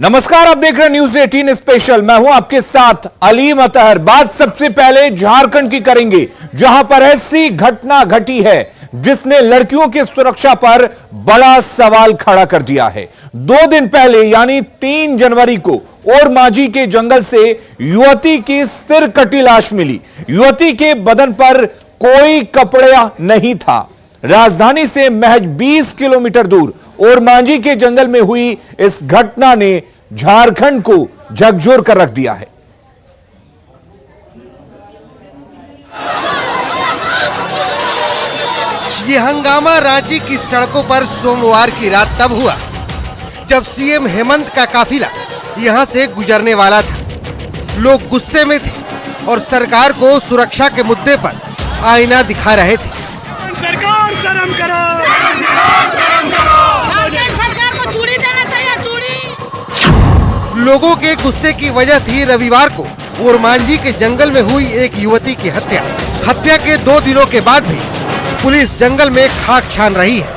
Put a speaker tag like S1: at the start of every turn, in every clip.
S1: नमस्कार, आप देख रहे हैं न्यूज 18 स्पेशल। मैं हूं आपके साथ अलीम अतहर। बात सबसे पहले झारखंड की करेंगे, जहां पर ऐसी घटना घटी है जिसने लड़कियों की सुरक्षा पर बड़ा सवाल खड़ा कर दिया है। 2 दिन पहले यानी 3 जनवरी को ओरमांझी के जंगल से युवती की सिर कटी लाश मिली। युवती के बदन पर कोई कपड़ा नहीं था। राजधानी से महज 20 किलोमीटर दूर ओरमांझी के जंगल में हुई इस घटना ने झारखंड को झकझोर कर रख दिया है।
S2: यह हंगामा रांची की सड़कों पर सोमवार की रात तब हुआ जब सीएम हेमंत का काफिला यहां से गुजरने वाला था। लोग गुस्से में थे और सरकार को सुरक्षा के मुद्दे पर आईना दिखा रहे थे।
S3: सरकार शर्म करो, सरकार को चूड़ी देना चाहिए, चूड़ी।
S2: लोगों के गुस्से की वजह थी रविवार को ओरमांझी के जंगल में हुई एक युवती की हत्या। हत्या के 2 दिनों के बाद भी पुलिस जंगल में खाक छान रही है।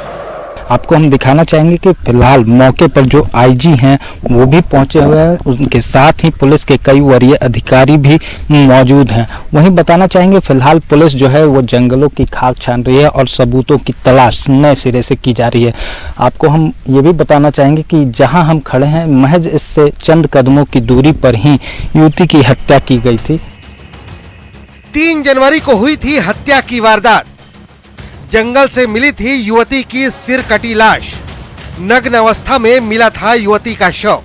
S4: आपको हम दिखाना चाहेंगे कि फिलहाल मौके पर जो आईजी हैं वो भी पहुंचे हुए हैं, उनके साथ ही पुलिस के कई वरीय अधिकारी भी मौजूद हैं। वहीं बताना चाहेंगे फिलहाल पुलिस जो है वो जंगलों की खाक छान रही है और सबूतों की तलाश नए सिरे से की जा रही है। आपको हम ये भी बताना चाहेंगे कि जहां हम खड़े हैं महज इससे चंद कदमों की दूरी पर ही युवती की हत्या की गई थी।
S2: 3 जनवरी को हुई थी हत्या की वारदात। जंगल से मिली थी युवती की सिर कटी लाश। नग्न अवस्था में मिला था युवती का शव।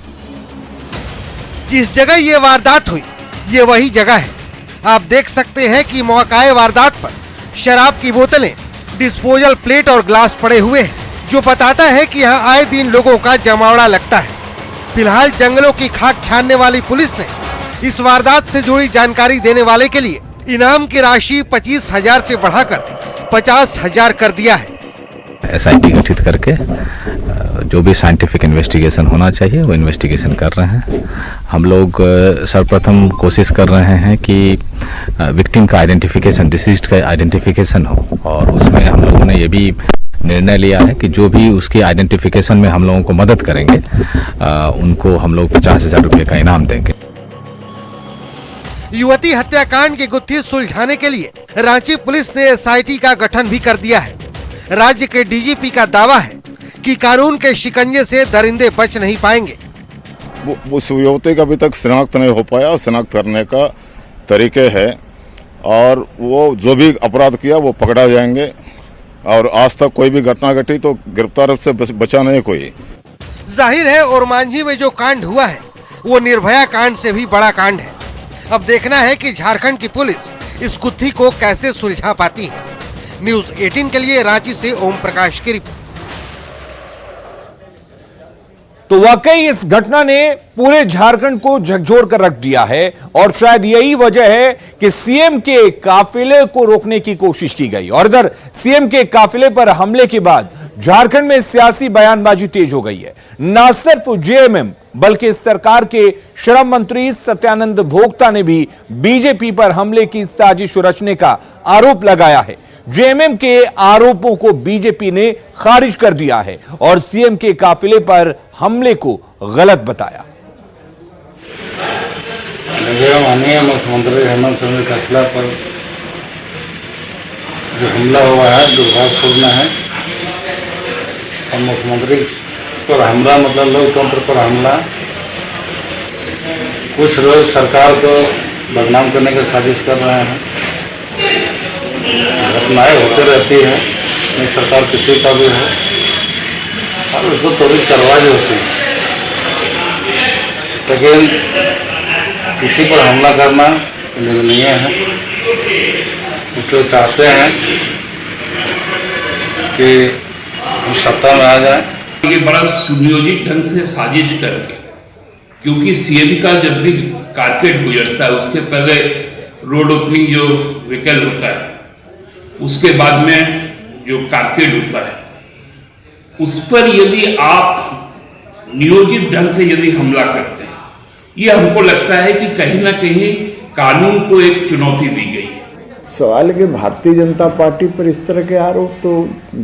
S2: जिस जगह ये वारदात हुई ये वही जगह है। आप देख सकते हैं कि मौकाए वारदात पर शराब की बोतलें, डिस्पोजल प्लेट और ग्लास पड़े हुए हैं, जो बताता है कि यहाँ आए दिन लोगों का जमावड़ा लगता है। फिलहाल जंगलों की खाक छानने वाली पुलिस ने इस वारदात से जुड़ी जानकारी देने वाले के लिए इनाम की राशि 25,000 से बढ़ाकर 50,000 कर दिया है।
S5: SIT गठित करके जो भी साइंटिफिक इन्वेस्टिगेशन होना चाहिए वो इन्वेस्टिगेशन कर रहे हैं। हम लोग सर्वप्रथम कोशिश कर रहे हैं कि विक्टिम का आइडेंटिफिकेशन, डिसीज्ड का आइडेंटिफिकेशन हो, और उसमें हम लोगों ने ये भी निर्णय लिया है कि जो भी उसकी आइडेंटिफिकेशन में हम लोगों को मदद करेंगे उनको हम लोग 50,000 रुपये का इनाम देंगे।
S2: युवती हत्याकांड की गुत्थी सुलझाने के लिए रांची पुलिस ने SIT का गठन भी कर दिया है। राज्य के DGP का दावा है कि कानून के शिकंजे से दरिंदे बच नहीं पाएंगे।
S6: उस युवती का अभी तक शिनाख्त नहीं हो पाया। शिनाख्त करने का तरीके है और वो जो भी अपराध किया वो पकड़ा जाएंगे, और आज तक कोई भी घटना घटी तो गिरफ्तार से बचा नहीं कोई।
S2: जाहिर है ओरमांझी में जो कांड हुआ है वो निर्भया कांड से भी बड़ा कांड है। अब देखना है कि झारखंड की पुलिस इस गुत्थी को कैसे सुलझा पाती है। न्यूज 18 के लिए रांची से ओम प्रकाश की रिपोर्ट।
S1: तो वाकई इस घटना ने पूरे झारखंड को झकझोर कर रख दिया है, और शायद यही वजह है कि सीएम के काफिले को रोकने की कोशिश की गई। और इधर सीएम के काफिले पर हमले के बाद झारखंड में सियासी बयानबाजी तेज हो गई है। न सिर्फ JMM बल्कि सरकार के श्रम मंत्री सत्यानंद भोक्ता ने भी बीजेपी पर हमले की साजिश रचने का आरोप लगाया है। JMM के आरोपों को बीजेपी ने खारिज कर दिया है और सीएम के काफिले पर हमले को गलत बताया।
S7: माननीय मुख्यमंत्री हेमंत सोरेन के काफिला पर जो हमला हुआ है दुर्भाग्यपूर्ण है। और मुख्यमंत्री पर हमला मतलब लोकतंत्र पर हमला। कुछ लोग सरकार को बदनाम करने की साजिश कर रहे हैं। घटनाएं होती रहती हैं, नहीं सरकार किसी का भी है और उसको त्वरित कार्रवाई होती है, लेकिन किसी पर हमला करना निंदनीय है। कुछ लोग चाहते हैं कि हम सत्ता में आ जाए।
S8: ये बड़ा सुनियोजित ढंग से साजिश करके, क्योंकि सीएम का जब भी कारकेड गुजरता है उसके पहले रोड ओपनिंग जो व्हीकल होता है, उसके बाद में जो कारकेड होता है, उस पर यदि आप नियोजित ढंग से यदि हमला करते हैं, ये हमको लगता है कि कहीं ना कहीं कानून को एक चुनौती दी गई है।
S9: सवाल है कि भारतीय जनता पार्टी पर इस तरह के आरोप तो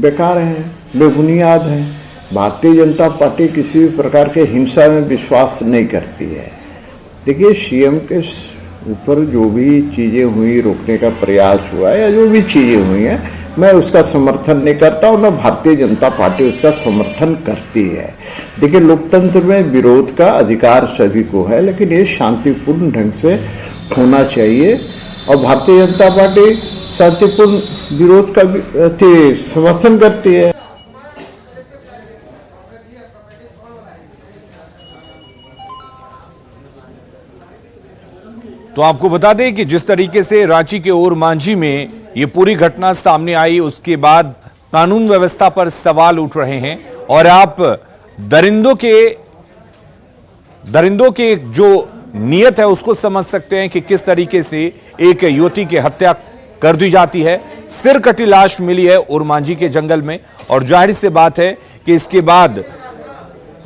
S9: बेकार हैं, बेबुनियाद हैं। भारतीय जनता पार्टी किसी भी प्रकार के हिंसा में विश्वास नहीं करती है। देखिए, सीएम के ऊपर जो भी चीजें हुई, रोकने का प्रयास हुआ या जो भी चीजें हुई हैं, मैं उसका समर्थन नहीं करता और न भारतीय जनता पार्टी उसका समर्थन करती है। देखिए, लोकतंत्र में विरोध का अधिकार सभी को है, लेकिन ये शांतिपूर्ण ढंग से होना चाहिए और भारतीय जनता पार्टी शांतिपूर्ण विरोध का समर्थन करती है।
S1: तो आपको बता दें कि जिस तरीके से रांची के ओरमांझी में ये पूरी घटना सामने आई, उसके बाद कानून व्यवस्था पर सवाल उठ रहे हैं और आप दरिंदों के जो नियत है उसको समझ सकते हैं कि किस तरीके से एक युवती की हत्या कर दी जाती है। सिर कटी लाश मिली है ओरमांझी के जंगल में और जाहिर सी बात है कि इसके बाद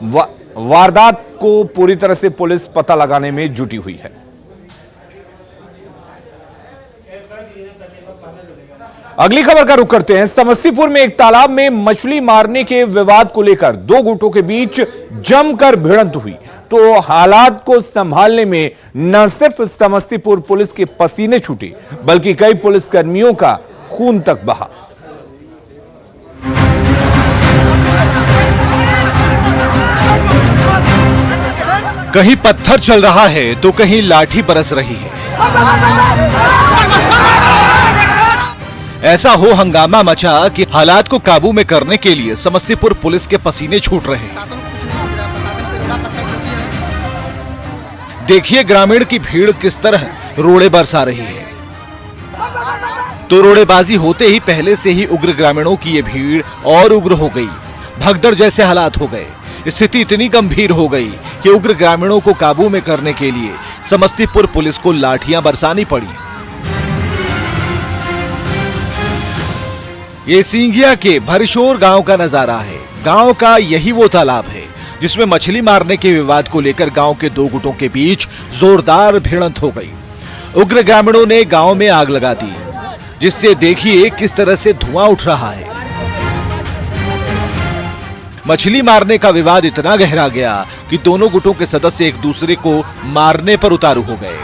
S1: वारदात को पूरी तरह से पुलिस पता लगाने में जुटी हुई है। अगली खबर का रुख करते हैं। समस्तीपुर में एक तालाब में मछली मारने के विवाद को लेकर दो गुटों के बीच जमकर भिड़ंत हुई, तो हालात को संभालने में न सिर्फ समस्तीपुर पुलिस के पसीने छूटे बल्कि कई पुलिसकर्मियों का खून तक बहा।
S2: कहीं पत्थर चल रहा है तो कहीं लाठी बरस रही है। ऐसा हो हंगामा मचा कि हालात को काबू में करने के लिए समस्तीपुर पुलिस के पसीने छूट रहे हैं। देखिए ग्रामीण की भीड़ किस तरह रोड़े बरसा रही है। तो रोड़ेबाजी होते ही पहले से ही उग्र ग्रामीणों की ये भीड़ और उग्र हो गई। भगदड़ जैसे हालात हो गए। स्थिति इतनी गंभीर हो गई कि उग्र ग्रामीणों को काबू में करने के लिए समस्तीपुर पुलिस को लाठियां बरसानी पड़ी। ये सिंघिया के भरशोर गांव का नजारा है। गांव का यही वो तालाब है जिसमें मछली मारने के विवाद को लेकर गांव के दो गुटों के बीच जोरदार भिड़ंत हो गई। उग्र ग्रामीणों ने गांव में आग लगा दी, जिससे देखिए किस तरह से धुआं उठ रहा है। मछली मारने का विवाद इतना गहरा गया कि दोनों गुटों के सदस्य एक दूसरे को मारने पर उतारू हो गए।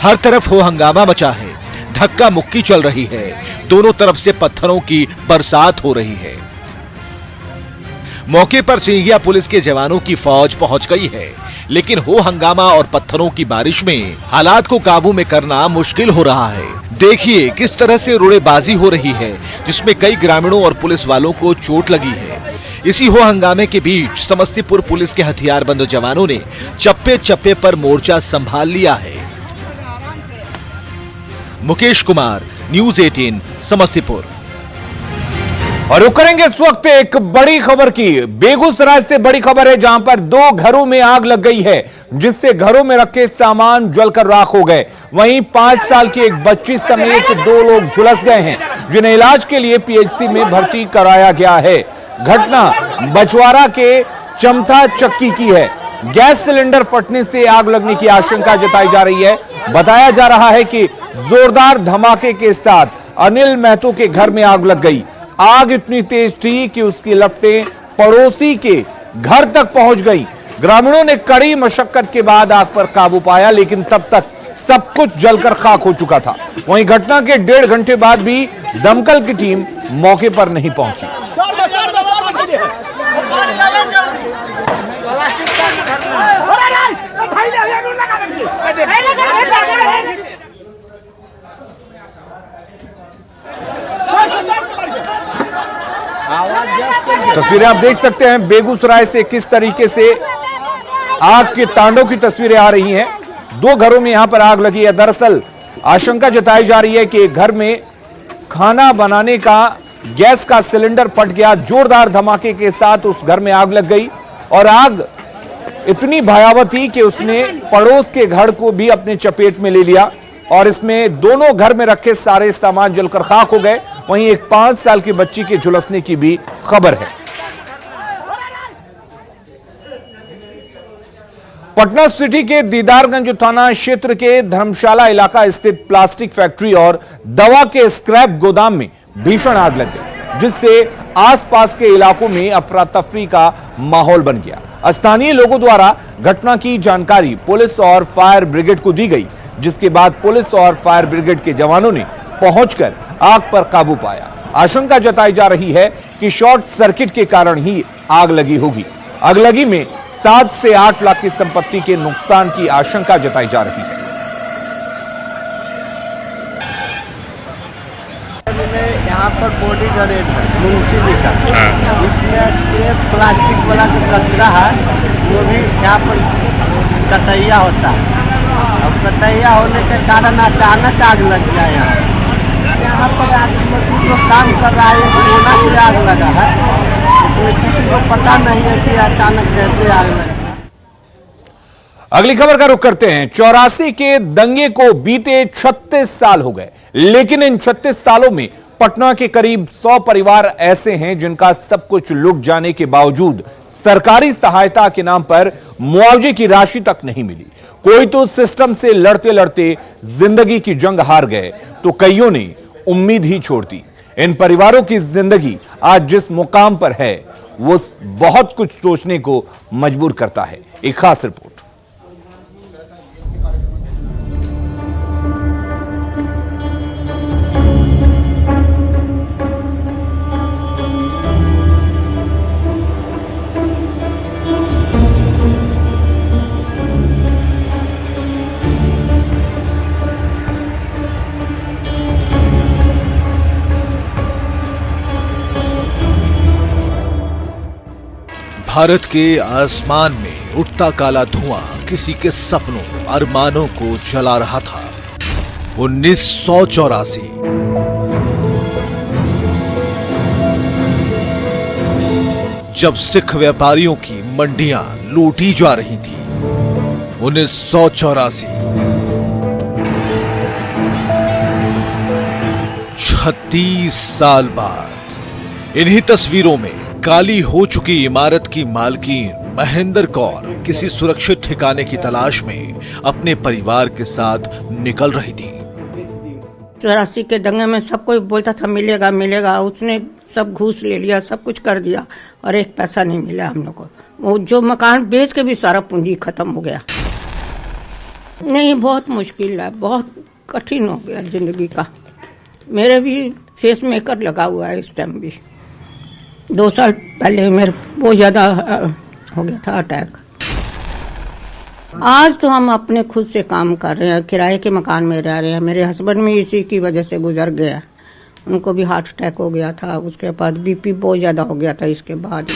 S2: हर तरफ हो हंगामा मचा है, धक्का मुक्की चल रही है, दोनों तरफ से पत्थरों की बरसात हो रही है। मौके पर सिंघिया पुलिस के जवानों की फौज पहुंच गई है, लेकिन हो हंगामा और पत्थरों की बारिश में हालात को काबू में करना मुश्किल हो रहा है। देखिए किस तरह से रोड़ेबाजी हो रही है, जिसमें कई ग्रामीणों और पुलिस वालों को चोट लगी है। इसी हो हंगामे के बीच समस्तीपुर पुलिस के हथियारबंद जवानों ने चप्पे चप्पे पर मोर्चा संभाल लिया है। मुकेश कुमार, न्यूज़ 18 समस्तीपुर।
S1: और रुक करेंगे इस वक्त एक बड़ी खबर की। बेगूसराय से बड़ी खबर है, जहां पर दो घरों में आग लग गई है, जिससे घरों में रखे सामान जलकर राख हो गए। वहीं 5 साल की एक बच्ची समेत 2 लोग झुलस गए हैं, जिन्हें इलाज के लिए पीएचसी में भर्ती कराया गया है। घटना बछवाड़ा के चमथा चक्की की है। गैस सिलेंडर फटने से आग लगने की आशंका जताई जा रही है। बताया जा रहा है कि जोरदार धमाके के साथ अनिल महतो के घर में आग लग गई। आग इतनी तेज थी कि उसकी लपटें पड़ोसी के घर तक पहुंच गई। ग्रामीणों ने कड़ी मशक्कत के बाद आग पर काबू पाया, लेकिन तब तक सब कुछ जलकर खाक हो चुका था। वहीं घटना के 1.5 घंटे बाद भी दमकल की टीम मौके पर नहीं पहुंची। तस्वीरें आप देख सकते हैं बेगूसराय से किस तरीके से आग के तांडव की तस्वीरें आ रही हैं। 2 घरों में यहां पर आग लगी है। दरअसल आशंका जताई जा रही है कि घर में खाना बनाने का गैस का सिलेंडर फट गया। जोरदार धमाके के साथ उस घर में आग लग गई और आग इतनी भयावह थी कि उसने पड़ोस के घर को भी अपने चपेट में ले लिया और इसमें दोनों घर में रखे सारे सामान जलकर खाक हो गए। वहीं एक 5 साल की बच्ची के झुलसने की भी खबर है। पटना सिटी के दीदारगंज थाना क्षेत्र के धर्मशाला इलाका स्थित प्लास्टिक फैक्ट्री और दवा के स्क्रैप गोदाम में भीषण आग लग गई, जिससे आसपास के इलाकों में अफरा तफरी का माहौल बन गया। स्थानीय लोगों द्वारा घटना की जानकारी पुलिस और फायर ब्रिगेड को दी गई, जिसके बाद पुलिस और फायर ब्रिगेड के जवानों ने पहुंचकर आग पर काबू पाया। आशंका जताई जा रही है कि शॉर्ट सर्किट के कारण ही आग लगी होगी। अगलगी में 7 से 8 लाख की संपत्ति के नुकसान की आशंका जताई जा रही है।
S10: यहाँ पर बॉडी ग्रेड है मुंशी का, इसमें स्क्रैप प्लास्टिक वाला जो कचरा है वो भी यहाँ पर कटैया होता है। अब कटैया होने के कारण अचानक आग लग गया। यहाँ पर मजदूर लोग काम कर रहा है, कोरोना से आग लगा है। इसमें किसी को पता नहीं है कि अचानक कैसे आग लगा।
S1: अगली खबर का रुख करते हैं। 84 के दंगे को बीते 36 साल हो गए, लेकिन इन 36 सालों में पटना के करीब 100 परिवार ऐसे हैं जिनका सब कुछ लुट जाने के बावजूद सरकारी सहायता के नाम पर मुआवजे की राशि तक नहीं मिली। कोई तो सिस्टम से लड़ते लड़ते जिंदगी की जंग हार गए, तो कईयों ने उम्मीद ही छोड़ दी। इन परिवारों की जिंदगी आज जिस मुकाम पर है वो बहुत कुछ सोचने को मजबूर करता है। एक खास रिपोर्ट।
S11: भारत के आसमान में उठता काला धुआं किसी के सपनों अरमानों को जला रहा था। 1984 जब सिख व्यापारियों की मंडियां लूटी जा रही थी। 1984 36 साल बाद इन्हीं तस्वीरों में काली हो चुकी इमारत की मालकिन महेंद्र कौर किसी सुरक्षित ठिकाने की तलाश में अपने परिवार के साथ निकल रही थी।
S12: 84 के दंगे में सब कोई बोलता था मिलेगा मिलेगा, उसने सब घूस ले लिया, सब कुछ कर दिया और एक पैसा नहीं मिला हम लोग को। वो जो मकान बेच के भी सारा पूंजी खत्म हो गया। नहीं, बहुत मुश्किल है, बहुत कठिन हो गया जिंदगी का। मेरे भी फेस मेकर लगा हुआ है इस टाइम भी। 2 साल पहले मेरे बहुत ज्यादा हो गया था अटैक। आज तो हम अपने खुद से काम कर रहे हैं, किराए के मकान में रह रहे हैं। मेरे हस्बैंड में इसी की वजह से गुजर गया, उनको भी हार्ट अटैक हो गया था, उसके बाद बीपी बहुत ज्यादा हो गया था इसके बाद।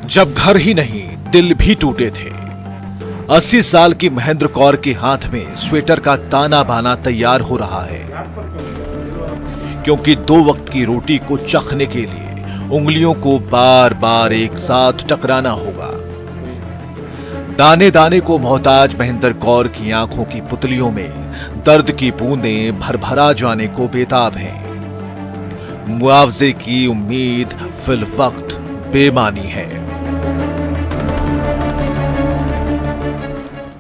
S11: जब घर ही नहीं दिल भी टूटे थे। 80 साल की महेंद्र कौर के हाथ में स्वेटर का ताना बाना तैयार हो रहा है, क्योंकि 2 वक्त की रोटी को चखने के लिए उंगलियों को बार बार एक साथ टकराना होगा। दाने दाने को मोहताज महेंद्र कौर की आंखों की पुतलियों में दर्द की बूंदें भरभरा जाने को बेताब हैं। मुआवजे की उम्मीद फिल वक्त बेमानी है।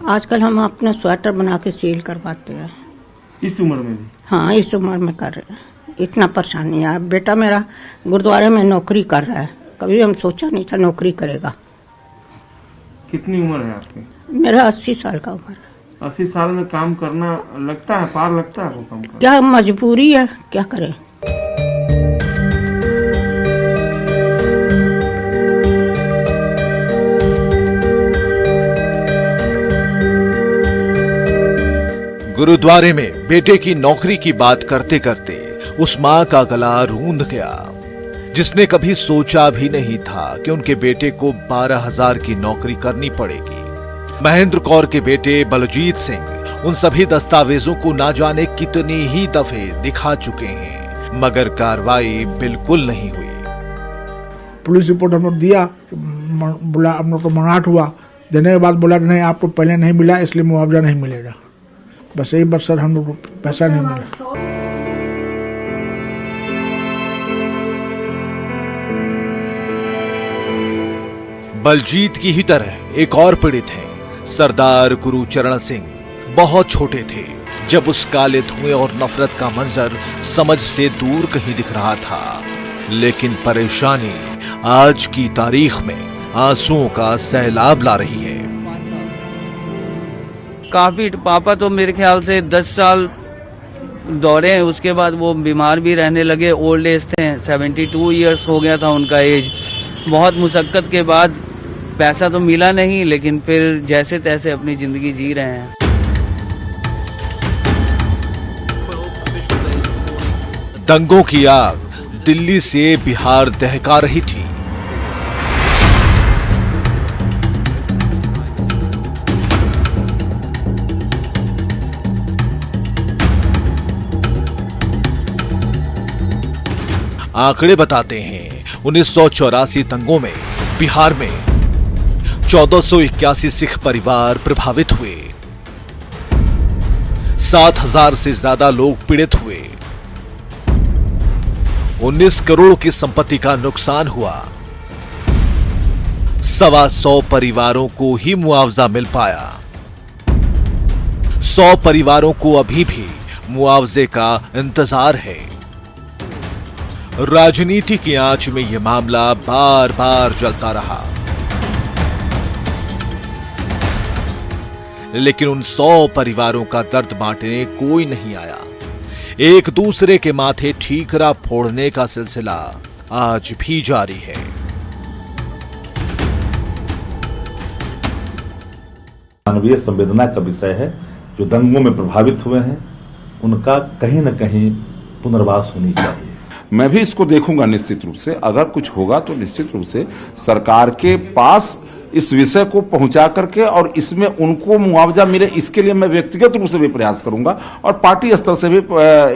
S12: आजकल हम अपना स्वेटर बना के सील करवाते हैं।
S13: इस उम्र में भी?
S12: हाँ, इस उम्र में कर रहे हैं। इतना परेशानी है। बेटा मेरा गुरुद्वारे में नौकरी कर रहा है, कभी हम सोचा नहीं था नौकरी करेगा।
S13: कितनी उम्र है आपकी?
S12: मेरा 80 साल का उम्र है।
S13: 80 साल में काम करना लगता है, पार लगता है वो काम करना?
S12: क्या मजबूरी है, क्या करें।
S11: गुरुद्वारे में बेटे की नौकरी की बात करते करते उस मां का गला रूंध गया, जिसने कभी सोचा भी नहीं था कि उनके बेटे को 12,000 की नौकरी करनी पड़ेगी। महेंद्र कौर के बेटे बलजीत सिंह उन सभी दस्तावेजों को ना जाने कितनी ही दफे दिखा चुके हैं, मगर कार्रवाई बिल्कुल नहीं हुई।
S14: पुलिस रिपोर्ट हम लोग दिया, बोला हम लोग को मनाहट हुआ, देने के बाद बोला नहीं आपको पहले नहीं मिला इसलिए मुआवजा नहीं मिलेगा। बस यही बात सर, हम लोग को पैसा नहीं मिला।
S11: बलजीत की ही तरह एक और पीड़ित हैं सरदार गुरुचरण सिंह। बहुत छोटे थे जब उस काले धुएं और नफरत का मंजर समझ से दूर कहीं दिख रहा था, लेकिन परेशानी आज की तारीख में आंसुओं का सैलाब ला रही है।
S10: काफी पापा तो मेरे ख्याल से 10 साल दौड़े हैं, उसके बाद वो बीमार भी रहने लगे, ओल्ड एज थे, 72 इयर्स हो गया था उनका एज। बहुत मुशक्कत के बाद पैसा तो मिला नहीं, लेकिन फिर जैसे तैसे अपनी जिंदगी जी रहे हैं।
S11: दंगों की आग दिल्ली से बिहार दहका रही थी। आंकड़े बताते हैं 1984 दंगों में बिहार में 1481 सिख परिवार प्रभावित हुए, 7,000 से ज्यादा लोग पीड़ित हुए, 19 करोड़ की संपत्ति का नुकसान हुआ, 125 परिवारों को ही मुआवजा मिल पाया। 100 परिवारों को अभी भी मुआवजे का इंतजार है। राजनीति की आंच में यह मामला बार बार जलता रहा, लेकिन उन 100 परिवारों का दर्द बांटने कोई नहीं आया। एक दूसरे के माथे ठीकरा फोड़ने का सिलसिला आज भी जारी है।
S15: मानवीय संवेदना का विषय है। जो दंगों में प्रभावित हुए हैं उनका कहीं न कहीं पुनर्वास होनी चाहिए।
S16: मैं भी इसको देखूंगा निश्चित रूप से। अगर कुछ होगा तो निश्चित रूप से सरकार के पास इस विषय को पहुंचा करके और इसमें उनको मुआवजा मिले, इसके लिए मैं व्यक्तिगत रूप से भी प्रयास करूंगा और पार्टी स्तर से भी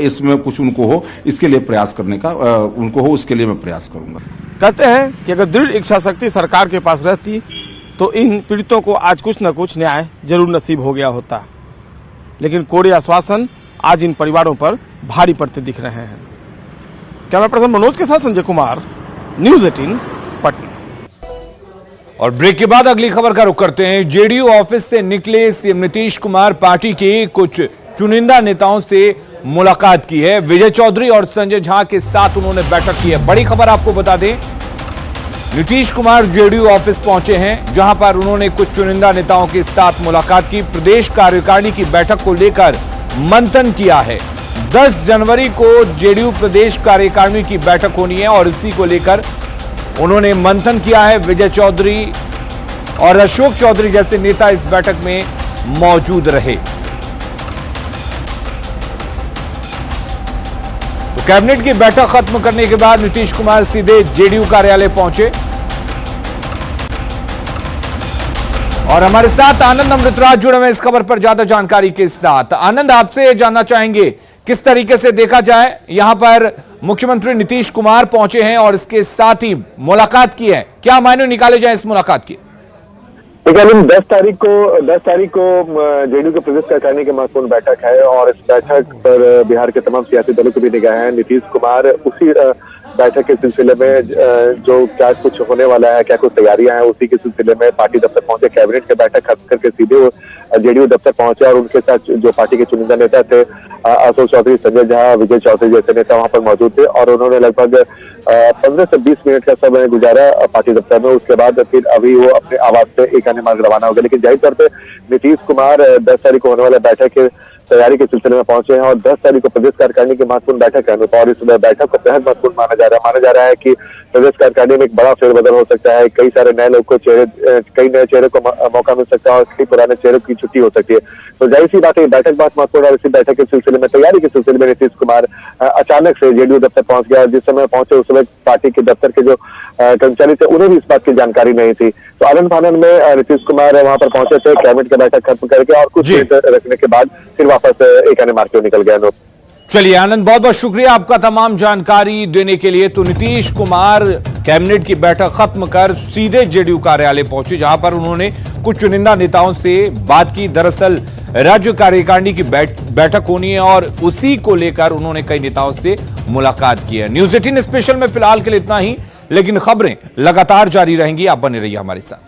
S16: इसमें कुछ उनको हो, इसके लिए प्रयास करने का उनको हो, उसके लिए मैं प्रयास करूंगा।
S13: कहते हैं कि अगर दृढ़ इच्छा शक्ति सरकार के पास रहती तो इन पीड़ितों को आज कुछ न कुछ न्याय जरूर नसीब हो गया होता, लेकिन कोरे आश्वासन आज इन परिवारों पर भारी पड़ते दिख रहे हैं। कैमरा पर्सन मनोज के साथ संजय कुमार, न्यूज़ 18 पटना।
S1: और ब्रेक के बाद अगली खबर का रुख करते हैं। जेडीयू ऑफिस से निकले सीएम नीतीश कुमार पार्टी के कुछ चुनिंदा नेताओं से मुलाकात की है। विजय चौधरी और संजय झा के साथ उन्होंने बैठक की है। बड़ी खबर आपको बता दें, नीतीश कुमार जेडीयू ऑफिस पहुंचे हैं, जहां पर उन्होंने कुछ चुनिंदा नेताओं के साथ मुलाकात की। प्रदेश कार्यकारिणी की बैठक को लेकर मंथन किया है। 10 जनवरी को जेडीयू प्रदेश कार्यकारिणी की बैठक होनी है और इसी को लेकर उन्होंने मंथन किया है। विजय चौधरी और अशोक चौधरी जैसे नेता इस बैठक में मौजूद रहे। तो कैबिनेट की बैठक खत्म करने के बाद नीतीश कुमार सीधे जेडीयू कार्यालय पहुंचे और हमारे साथ आनंद अमृतराज जुड़े हुए इस खबर पर ज्यादा जानकारी के साथ। आनंद, आपसे जानना चाहेंगे किस तरीके से देखा जाए, यहां पर मुख्यमंत्री नीतीश कुमार पहुंचे हैं और इसके साथ ही मुलाकात की है, क्या मायने निकाले जाए इस मुलाकात की?
S17: 10 तारीख को जेडीयू के प्रदेश कार्यकारिणी की महत्वपूर्ण बैठक है और इस बैठक पर बिहार के तमाम सियासी दलों की भी निगाह है। नीतीश कुमार उसी बैठक के सिलसिले में जो क्या कुछ होने वाला है, क्या कुछ तैयारियां हैं, उसी के सिलसिले में पार्टी दफ्तर पहुंचे। कैबिनेट की बैठक खत्म करके सीधे जेडीयू दफ्तर पहुंचे और उनके साथ जो पार्टी के चुनिंदा नेता थे, अशोक चौधरी, संजय झा, विजय चौधरी जैसे नेता वहां पर मौजूद थे और उन्होंने लगभग 15 से 20 मिनट का समय गुजारा पार्टी दफ्तर में। उसके बाद फिर अभी वो अपने आवास से एक आने मार्ग रवाना हो गए। लेकिन जाहिर तौर पर नीतीश कुमार 10 तारीख को होने वाले बैठक के तैयारी के सिलसिले में पहुंचे हैं और 10 तारीख को प्रदेश कार्यकारिणी की महत्वपूर्ण बैठक है और इस बैठक को बेहद महत्वपूर्ण माना जा रहा है कि प्रदेश कार्यकारिणी में एक बड़ा फेरबदल हो सकता है। कई सारे नए लोग को कई नए चेहरे को मौका मिल सकता है और कई पुराने चेहरों की छुट्टी हो सकती है। तो जाहिर सी बात है, बैठक बहुत महत्वपूर्ण और इसी बैठक के सिलसिले में, तैयारी के सिलसिले में नीतीश कुमार अचानक से जेडीयू दफ्तर पहुंच गया और जिस समय पहुंचे उस समय पार्टी के दफ्तर के जो कर्मचारी थे उन्हें भी इस बात की जानकारी नहीं थी। तो आनंद फानंद में नीतीश कुमार वहां पर पहुंचे थे, कैबिनेट की बैठक खत्म करके और कुछ मिनट रखने के बाद फिर वापस एक आने मार्ग निकल गया।
S1: चलिए आनंद, बहुत बहुत शुक्रिया आपका तमाम जानकारी देने के लिए। तो नीतीश कुमार कैबिनेट की बैठक खत्म कर सीधे जेडीयू कार्यालय पहुंचे, जहां पर उन्होंने कुछ चुनिंदा नेताओं से बात की। दरअसल राज्य कार्यकारिणी की बैठक होनी है और उसी को लेकर उन्होंने कई नेताओं से मुलाकात की है। न्यूज़ 18 स्पेशल में फिलहाल के लिए इतना ही, लेकिन खबरें लगातार जारी रहेंगी। आप बने रहिए हमारे साथ।